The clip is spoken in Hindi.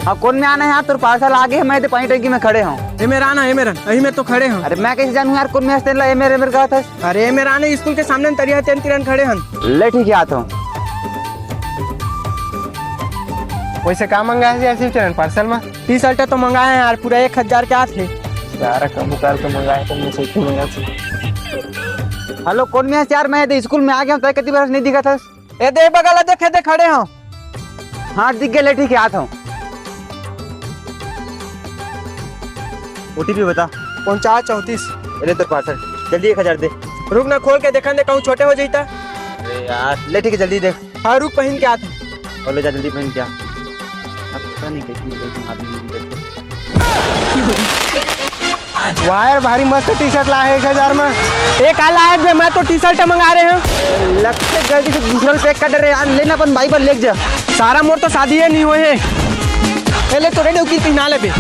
हाँ कौन में आना है यार, तेरे पार्सल आगे है, मैं तो पानी टंकी में खड़े हूँ। ये मेरा आना है मेरा, यही में तो खड़े हैं। अरे मैं कैसे जानूँ यार कौन में हंसते ला मेरे मेरे कहा था। अरे मेरा आने स्कूल के सामने तरिया तेन तिरन खड़े हैं। ले ठीक है आता हूँ। वैसे क्या मंगाया है यार शिवचरण पार्सल में? टी शर्ट तो मंगाए हैं यार, पूरा 1000 के आठ है यार। कम कर के मंगाए तो मुझे क्यों मंगा से। हेलो कौन में हंस यार, मैं तो स्कूल में आ गया हूँ, तो कितनी बार नहीं दिखा था। ए दे बगल देखे दे खड़े हैं। हाँ दिख गया, ले ठीक है आता हूँ। ओटीपी बता। 4934। ले तो पार्सल जल्दी 1000 दे। रुक ना, खोल के देखा दे कहूँ छोटे हो जाता। अरे यार ले ठीक है जल्दी देख। हाँ रुक, पहन के आते। और ले जा जल्दी पहन क्या। अब पता नहीं कैसी वायर भारी मस्त टी शर्ट लाए 1000 में। एक आला है, मैं तो टी शर्ट मंगा रहे हैं। लगते जल्दी से दूसरा पैक कर रहे यार, लेना अपन भाई पर ले जा। सारा मोर तो शादी है नहीं हुए है। पहले तो रेडी होकर पहना ले बे।